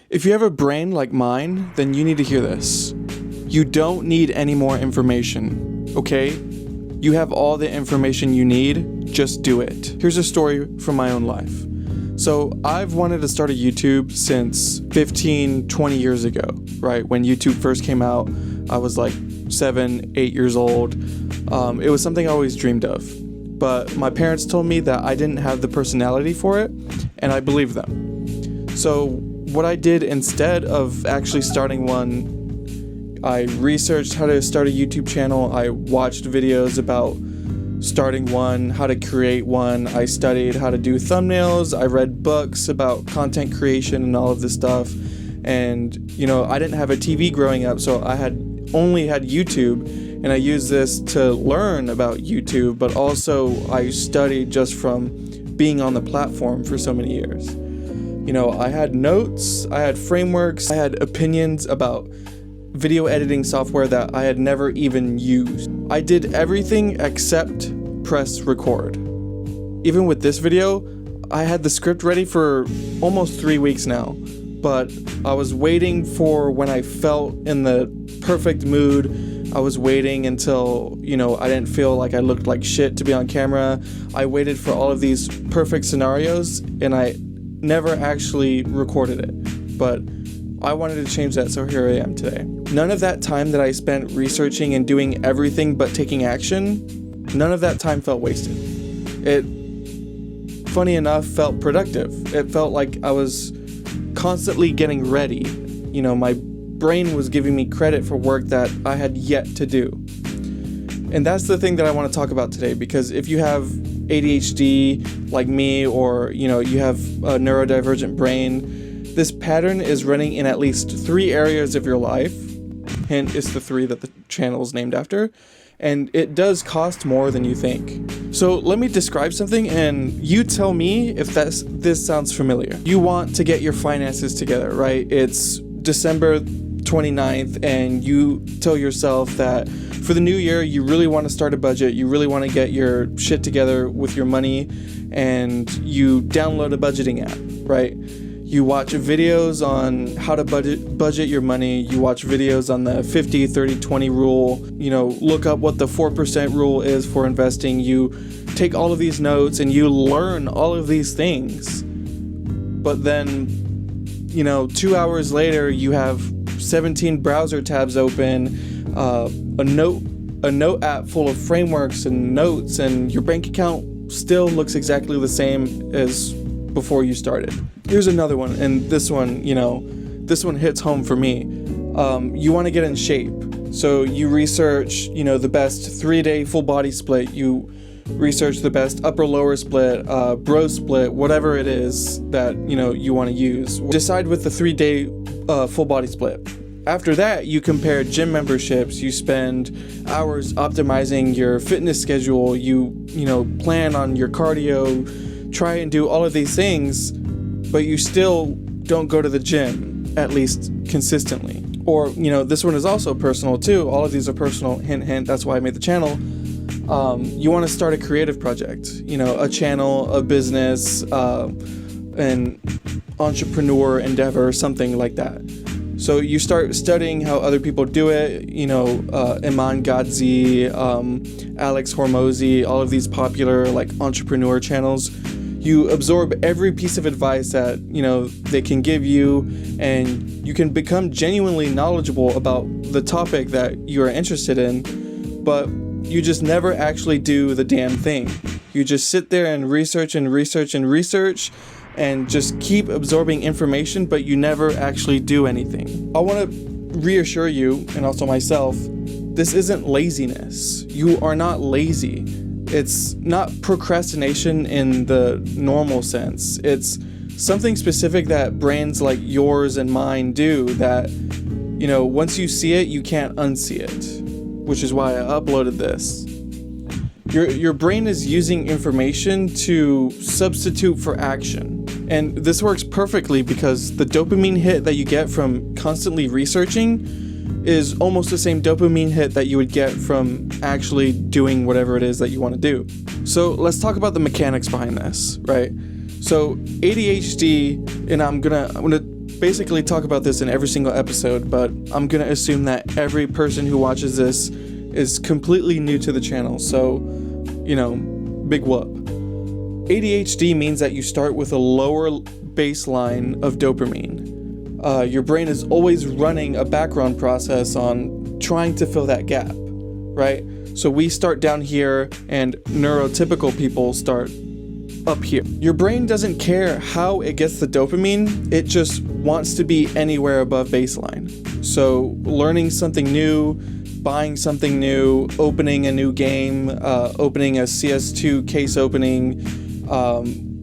If you have a brain like mine, then you need to hear this. You don't need any more information, okay? You have all the information you need, just do it. Here's a story from my own life. So I've wanted to start a YouTube since 15, 20 years ago, right? When YouTube first came out, I was like 7, 8 years old. It was something I always dreamed of. But my parents told me that I didn't have the personality for it, and I believed them. So what I did instead of actually starting one, I researched how to start a YouTube channel. I watched videos about starting one, how to create one. I studied how to do thumbnails. I read books about content creation and all of this stuff. And, I didn't have a TV growing up, so I only had YouTube, and I used this to learn about YouTube, but also I studied just from being on the platform for so many years. I had notes, I had frameworks, I had opinions about video editing software that I had never even used. I did everything except press record. Even with this video, I had the script ready for almost 3 weeks now, but I was waiting for when I felt in the perfect mood. I was waiting until, I didn't feel like I looked like shit to be on camera. I waited for all of these perfect scenarios, and I never actually recorded it, but I wanted to change that, so here I am today. None of that time that I spent researching and doing everything but taking action, none of that time felt wasted. It, funny enough, felt productive. It felt like I was constantly getting ready. My brain was giving me credit for work that I had yet to do. And that's the thing that I want to talk about today, because if you have ADHD like me, or you have a neurodivergent brain, this pattern is running in at least 3 areas of your life. Hint, it's the 3 that the channel is named after, and it does cost more than you think. So let me describe something, and you tell me if this sounds familiar. You want to get your finances together, right? It's December 29th, and you tell yourself that for the new year, you really want to start a budget, you really want to get your shit together with your money, and you download a budgeting app, right? You watch videos on how to budget your money, you watch videos on the 50, 30, 20 rule, look up what the 4% rule is for investing, you take all of these notes and you learn all of these things. But then, 2 hours later, you have 17 browser tabs open, a note app full of frameworks and notes, and your bank account still looks exactly the same as before you started. Here's another one, and this one hits home for me. You want to get in shape, so you research, the best 3-day full body split. You research the best upper-lower split, bro split, whatever it is that you want to use. Decide with the 3-day full body split. After that, you compare gym memberships, you spend hours optimizing your fitness schedule, you plan on your cardio, try and do all of these things, but you still don't go to the gym, at least consistently. Or, this one is also personal too. All of these are personal, hint, hint, that's why I made the channel. You want to start a creative project, a channel, a business, an entrepreneur endeavor, something like that. So you start studying how other people do it, Iman Gadzi, Alex Hormozi, all of these popular entrepreneur channels. You absorb every piece of advice that, they can give you, and you can become genuinely knowledgeable about the topic that you are interested in, but you just never actually do the damn thing. You just sit there and research and research and research, and just keep absorbing information, but you never actually do anything. I want to reassure you, and also myself, this isn't laziness. You are not lazy. It's not procrastination in the normal sense. It's something specific that brains like yours and mine do that, once you see it, you can't unsee it, which is why I uploaded this. Your brain is using information to substitute for action. And this works perfectly because the dopamine hit that you get from constantly researching is almost the same dopamine hit that you would get from actually doing whatever it is that you want to do. So let's talk about the mechanics behind this, right? So ADHD, and I'm gonna basically talk about this in every single episode, but I'm gonna assume that every person who watches this is completely new to the channel, so, big whoop. ADHD means that you start with a lower baseline of dopamine. Your brain is always running a background process on trying to fill that gap, right? So we start down here and neurotypical people start up here. Your brain doesn't care how it gets the dopamine, it just wants to be anywhere above baseline. So learning something new, buying something new, opening a new game, opening a CS2 case opening,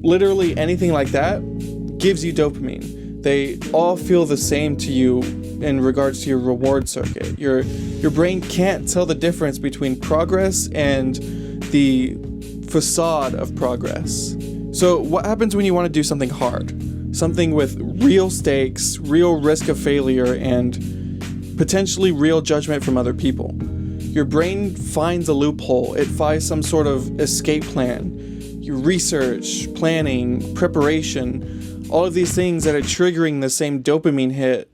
literally anything like that gives you dopamine. They all feel the same to you in regards to your reward circuit. Your brain can't tell the difference between progress and the facade of progress. So what happens when you want to do something hard? Something with real stakes, real risk of failure, and potentially real judgment from other people. Your brain finds a loophole. It finds some sort of escape plan. You research, planning, preparation, all of these things that are triggering the same dopamine hit,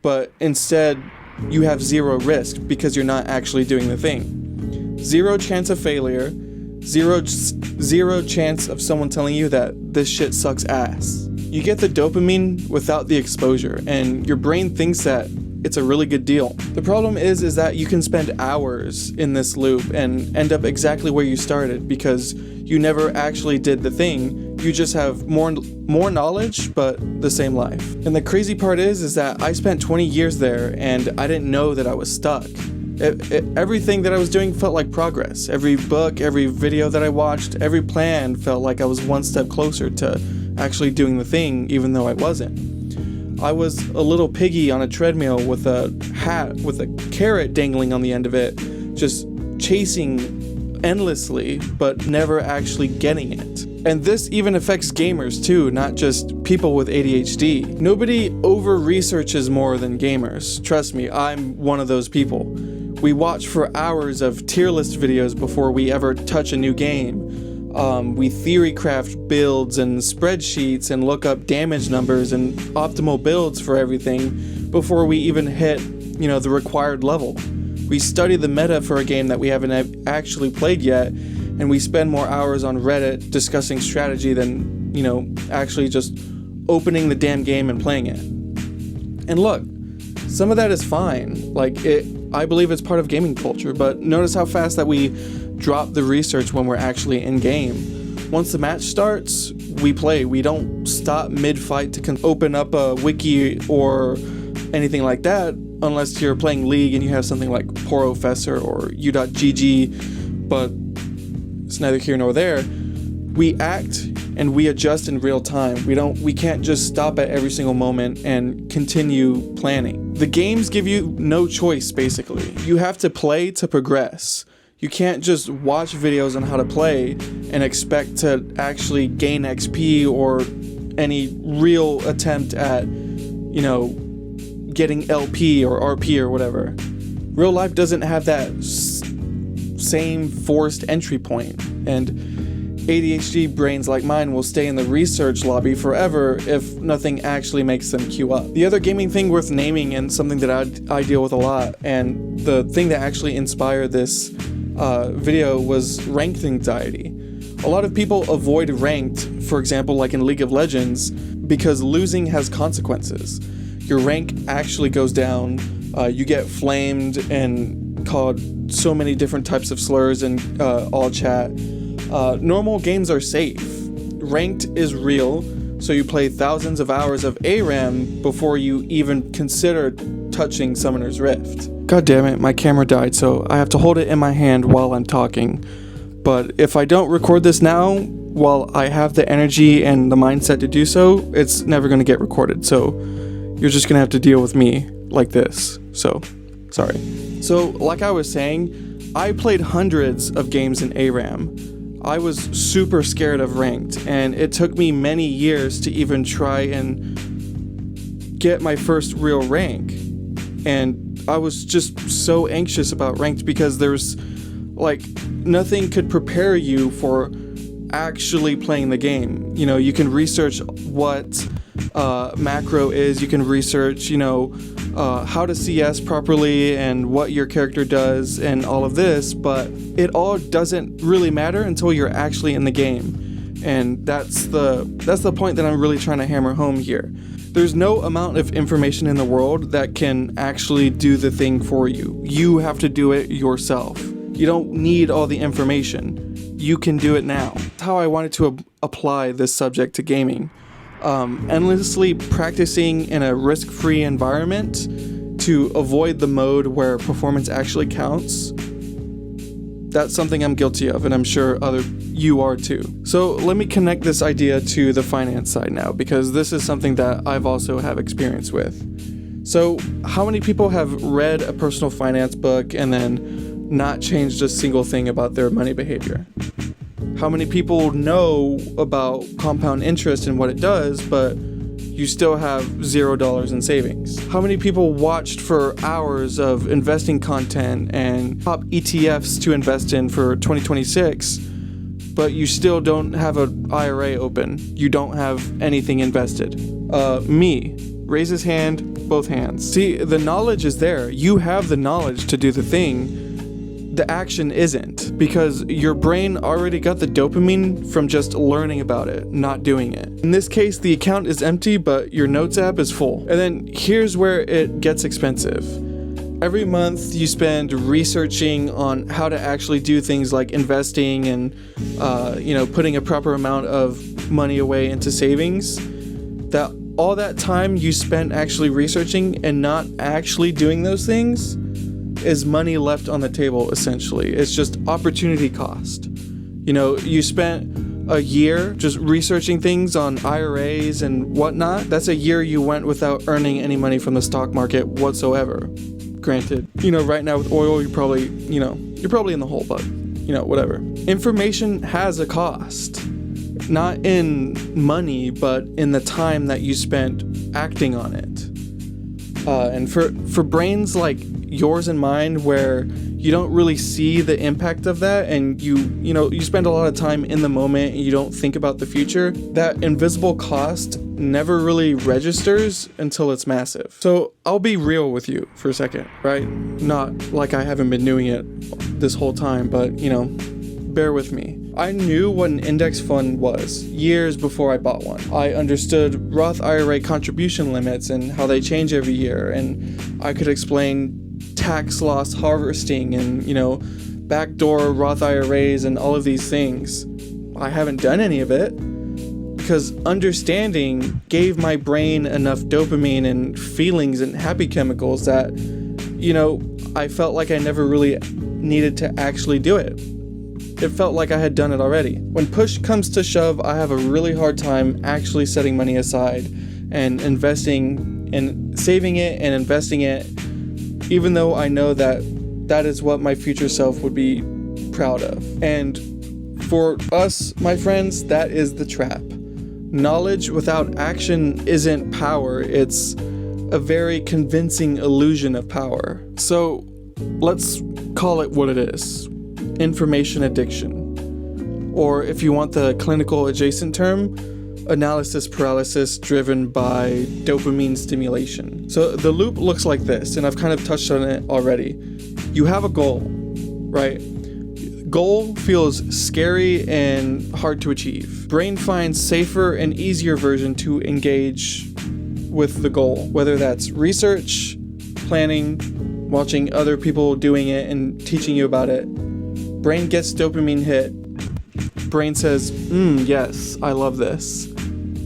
but instead you have zero risk because you're not actually doing the thing. Zero chance of failure, zero chance of someone telling you that this shit sucks ass. You get the dopamine without the exposure, and your brain thinks that it's a really good deal. The problem is that you can spend hours in this loop and end up exactly where you started because you never actually did the thing. You just have more knowledge, but the same life. And the crazy part is that I spent 20 years there and I didn't know that I was stuck. Everything that I was doing felt like progress. Every book, every video that I watched, every plan felt like I was one step closer to actually doing the thing, even though I wasn't. I was a little piggy on a treadmill with a hat with a carrot dangling on the end of it, just chasing endlessly, but never actually getting it. And this even affects gamers too, not just people with ADHD. Nobody over-researches more than gamers. Trust me, I'm one of those people. We watch for hours of tier list videos before we ever touch a new game. We theory craft builds and spreadsheets and look up damage numbers and optimal builds for everything before we even hit, the required level. We study the meta for a game that we haven't actually played yet, and we spend more hours on Reddit discussing strategy than, actually just opening the damn game and playing it. And look, some of that is fine. I believe it's part of gaming culture, but notice how fast that we drop the research when we're actually in game. Once the match starts, we play. We don't stop mid-fight to open up a wiki or anything like that, unless you're playing League and you have something like Porofessor or u.gg, but it's neither here nor there. We act and we adjust in real time. We can't just stop at every single moment and continue planning. The games give you no choice, basically. You have to play to progress. You can't just watch videos on how to play and expect to actually gain XP or any real attempt at, getting LP or RP or whatever. Real life doesn't have that same forced entry point, and ADHD brains like mine will stay in the research lobby forever if nothing actually makes them queue up. The other gaming thing worth naming, and something that I deal with a lot, and the thing that actually inspired this video, was ranked anxiety. A lot of people avoid ranked, for example, like in League of Legends, because losing has consequences. Your rank actually goes down, you get flamed and called so many different types of slurs in all chat. Normal games are safe. Ranked is real, so you play thousands of hours of ARAM before you even consider touching Summoner's Rift. God damn it, my camera died, so I have to hold it in my hand while I'm talking. But if I don't record this now, while I have the energy and the mindset to do so, it's never going to get recorded, so you're just going to have to deal with me like this. So, sorry. So, like I was saying, I played hundreds of games in ARAM. I was super scared of ranked, and it took me many years to even try and get my first real rank. And I was just so anxious about ranked because there's nothing could prepare you for actually playing the game. You can research what macro is. You can research, how to CS properly and what your character does and all of this, but it all doesn't really matter until you're actually in the game. And that's the point that I'm really trying to hammer home here. There's no amount of information in the world that can actually do the thing for you. You have to do it yourself. You don't need all the information. You can do it now. That's how I wanted to apply this subject to gaming. Endlessly practicing in a risk-free environment to avoid the mode where performance actually counts. That's something I'm guilty of, and I'm sure you are too. So let me connect this idea to the finance side now, because this is something that I've also have experience with. So how many people have read a personal finance book and then not changed a single thing about their money behavior? How many people know about compound interest and what it does, but you still have $0 in savings? How many people watched for hours of investing content and top ETFs to invest in for 2026, but you still don't have an IRA open? You don't have anything invested? Me. Raise his hand, both hands. See, the knowledge is there. You have the knowledge to do the thing. The action isn't, because your brain already got the dopamine from just learning about it, not doing it. In this case, the account is empty, but your notes app is full. And then here's where it gets expensive. Every month you spend researching on how to actually do things like investing and, putting a proper amount of money away into savings. All that time you spent actually researching and not actually doing those things is money left on the table, essentially. It's just opportunity cost. You spent a year just researching things on IRAs and whatnot. That's a year you went without earning any money from the stock market whatsoever. Granted, right now with oil, you're probably in the hole, but, whatever. Information has a cost. Not in money, but in the time that you spent acting on it. And for brains like yours and mine, where you don't really see the impact of that, and you spend a lot of time in the moment and you don't think about the future, that invisible cost never really registers until it's massive. So I'll be real with you for a second, right? Not like I haven't been doing it this whole time, but bear with me. I knew what an index fund was years before I bought one. I understood Roth IRA contribution limits and how they change every year, and I could explain tax loss harvesting and, backdoor Roth IRAs and all of these things. I haven't done any of it because understanding gave my brain enough dopamine and feelings and happy chemicals that, I felt like I never really needed to actually do it. It felt like I had done it already. When push comes to shove, I have a really hard time actually setting money aside and investing and saving it and investing it, even though I know that that is what my future self would be proud of. And for us, my friends, that is the trap. Knowledge without action isn't power. It's a very convincing illusion of power. So let's call it what it is. Information addiction. Or if you want the clinical adjacent term, analysis paralysis driven by dopamine stimulation. So the loop looks like this, and I've kind of touched on it already. You have a goal, right? Goal feels scary and hard to achieve. Brain finds safer and easier version to engage with the goal, whether that's research, planning, watching other people doing it and teaching you about it. Brain gets dopamine hit. Brain says, yes, I love this.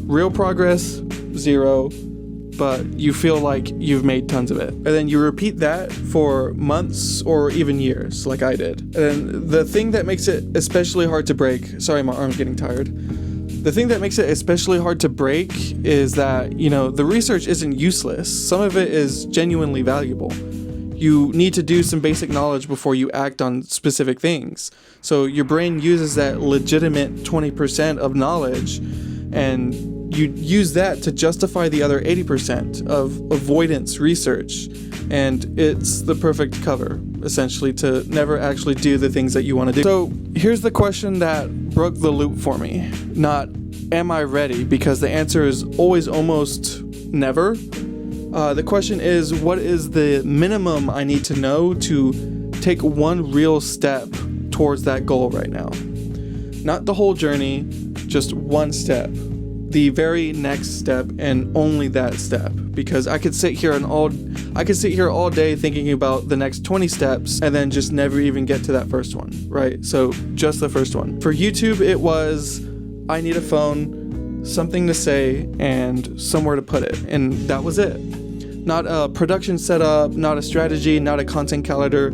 Real progress, 0, but you feel like you've made tons of it. And then you repeat that for months or even years, like I did. And the thing that makes it especially hard to break, sorry, my arm's getting tired. The thing that makes it especially hard to break is that, the research isn't useless. Some of it is genuinely valuable. You need to do some basic knowledge before you act on specific things. So your brain uses that legitimate 20% of knowledge, and you use that to justify the other 80% of avoidance research. And it's the perfect cover, essentially, to never actually do the things that you want to do. So here's the question that broke the loop for me. Not am I ready? Because the answer is always almost never. The question is, what is the minimum I need to know to take one real step towards that goal right now? Not the whole journey, just one step. The very next step and only that step. Because I could sit here all day thinking about the next 20 steps and then just never even get to that first one, right? So just the first one. For YouTube, it was, I need a phone, something to say, and somewhere to put it. And that was it. Not a production setup, not a strategy, not a content calendar.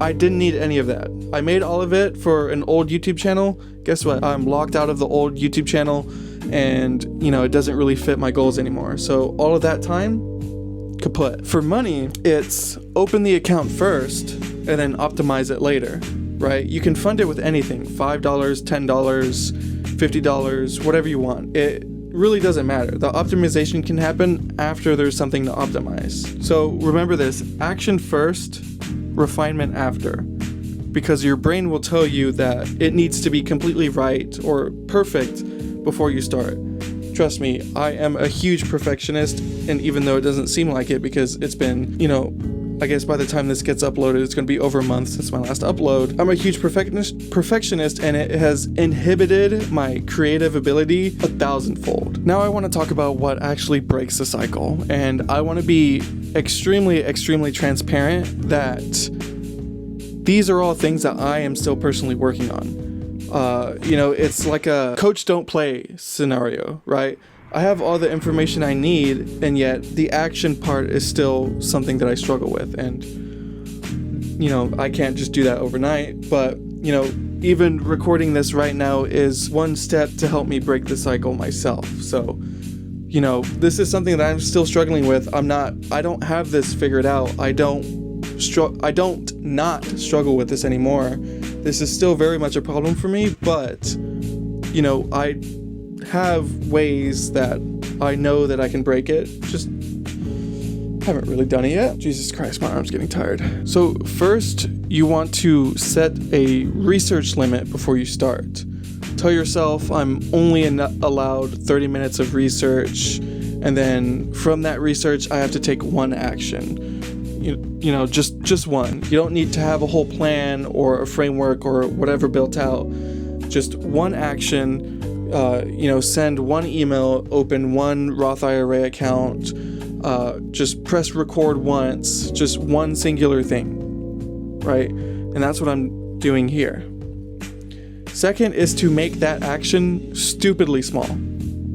I didn't need any of that. I made all of it for an old YouTube channel. Guess what? I'm locked out of the old YouTube channel and, it doesn't really fit my goals anymore. So all of that time, kaput. For money, it's open the account first and then optimize it later, right? You can fund it with anything, $5, $10, $50, whatever you want. It really doesn't matter. The optimization can happen after there's something to optimize. So remember this, action first, refinement after, because your brain will tell you that it needs to be completely right or perfect before you start. Trust me, I am a huge perfectionist, and even though it doesn't seem like it because it's been, I guess by the time this gets uploaded, it's going to be over a month since my last upload. I'm a huge perfectionist, and it has inhibited my creative ability 1,000-fold. Now I want to talk about what actually breaks the cycle, and I want to be extremely, extremely transparent that these are all things that I am still personally working on. It's like a coach don't play scenario, right? I have all the information I need, and yet the action part is still something that I struggle with. And, I can't just do that overnight, but, even recording this right now is one step to help me break the cycle myself. So, this is something that I'm still struggling with. I don't have this figured out. I don't not struggle with this anymore. This is still very much a problem for me, but, I have ways that I know that I can break it. Just haven't really done it yet. Jesus Christ, my arm's getting tired. So first, you want to set a research limit before you start. Tell yourself I'm only allowed 30 minutes of research, and then from that research, I have to take one action. Just one. You don't need to have a whole plan or a framework or whatever built out. Just one action. Send one email, open one Roth IRA account, just press record once, just one singular thing, right? And that's what I'm doing here. Second is to make that action stupidly small,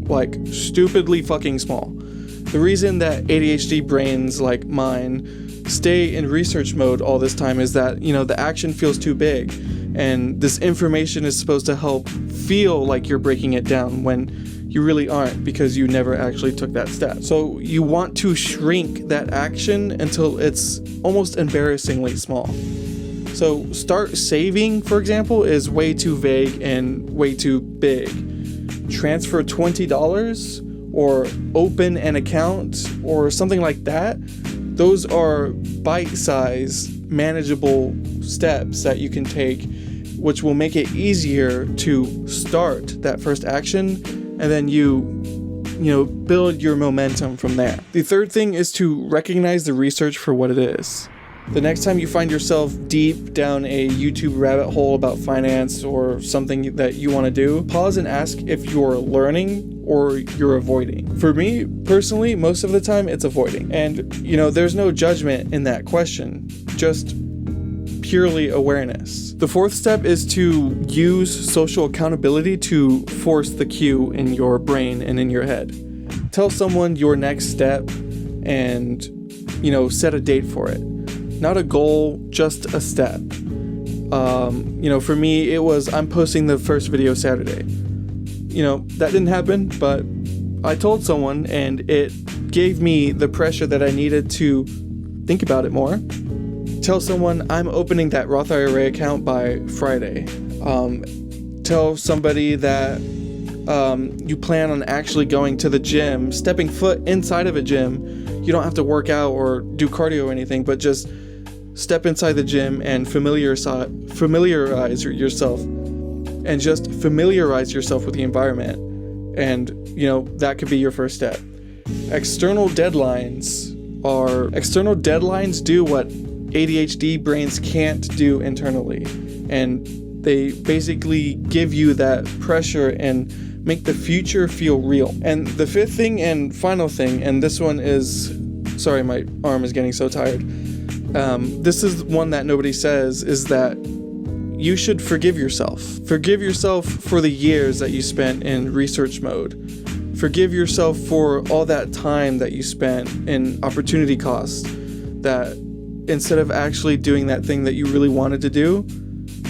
like stupidly fucking small. The reason that ADHD brains like mine stay in research mode all this time is that, the action feels too big. And this information is supposed to help feel like you're breaking it down when you really aren't, because you never actually took that step. So you want to shrink that action until it's almost embarrassingly small. So start saving, for example, is way too vague and way too big. Transfer $20 or open an account or something like that. Those are bite-sized, manageable steps that you can take, which will make it easier to start that first action, and then you build your momentum from there. The third thing is to recognize the research for what it is. The next time you find yourself deep down a YouTube rabbit hole about finance or something that you want to do, pause and ask if you're learning or you're avoiding. For me, personally, most of the time it's avoiding. And, there's no judgment in that question, just purely awareness. The fourth step is to use social accountability to force the cue in your brain and in your head. Tell someone your next step and, set a date for it. Not a goal, just a step. For me, it was I'm posting the first video Saturday. That didn't happen, but I told someone, and it gave me the pressure that I needed to think about it more. Tell someone I'm opening that Roth IRA account by Friday. Tell somebody that you plan on actually going to the gym, stepping foot inside of a gym. You don't have to work out or do cardio or anything, but just step inside the gym and familiarize yourself, and just familiarize yourself with the environment. And, that could be your first step. External deadlines do what ADHD brains can't do internally. And they basically give you that pressure and make the future feel real. And the fifth thing and final thing, and this one is, sorry, my arm is getting so tired. This is one that nobody says, is that you should forgive yourself. Forgive yourself for the years that you spent in research mode. Forgive yourself for all that time that you spent in opportunity cost, that instead of actually doing that thing that you really wanted to do,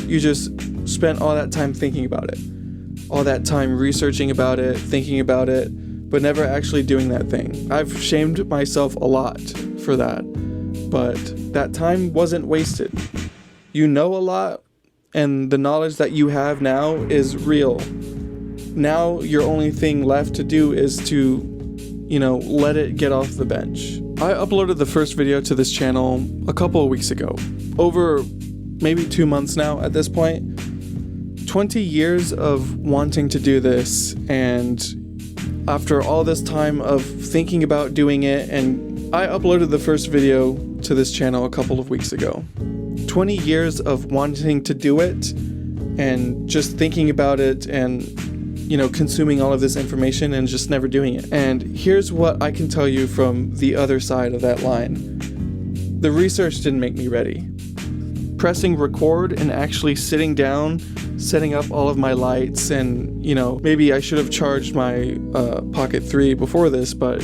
you just spent all that time thinking about it. All that time researching about it, thinking about it, but never actually doing that thing. I've shamed myself a lot for that, but that time wasn't wasted. You know a lot, and the knowledge that you have now is real. Now your only thing left to do is to, let it get off the bench. I uploaded the first video to this channel a couple of weeks ago. Over maybe 2 months now at this point. 20 years of wanting to do this, and after all this time of thinking about doing it, and I uploaded the first video to this channel a couple of weeks ago. 20 years of wanting to do it and just thinking about it and consuming all of this information and just never doing it. And here's what I can tell you from the other side of that line. The research didn't make me ready. Pressing record and actually sitting down, setting up all of my lights, and maybe I should have charged my Pocket 3 before this, but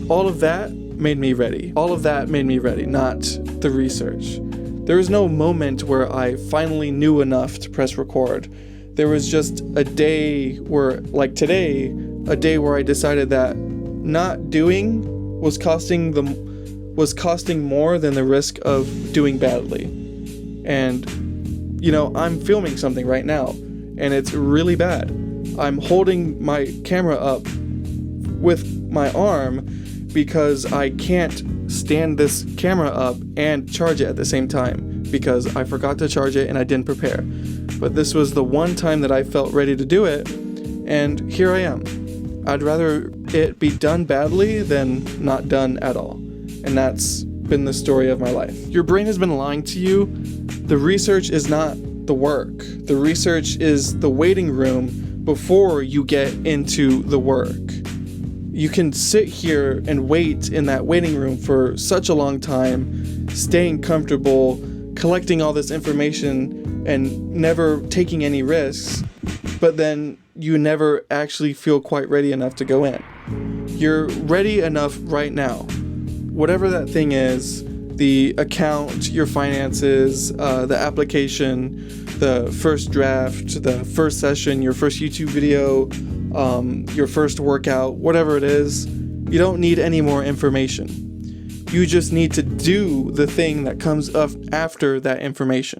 all of that made me ready. All of that made me ready, not the research. There was no moment where I finally knew enough to press record. There was just a day where, like today, where I decided that not doing was costing more than the risk of doing badly. And, I'm filming something right now, and it's really bad. I'm holding my camera up with my arm because I can't stand this camera up and charge it at the same time because I forgot to charge it and I didn't prepare. But this was the one time that I felt ready to do it, and here I am. I'd rather it be done badly than not done at all. And that's been the story of my life. Your brain has been lying to you. The research is not the work. The research is the waiting room before you get into the work. You can sit here and wait in that waiting room for such a long time, staying comfortable, collecting all this information, and never taking any risks, but then you never actually feel quite ready enough to go in. You're ready enough right now. Whatever that thing is, the account, your finances, the application, the first draft, the first session, your first YouTube video, your first workout, whatever it is, you don't need any more information. You just need to do the thing that comes up after that information.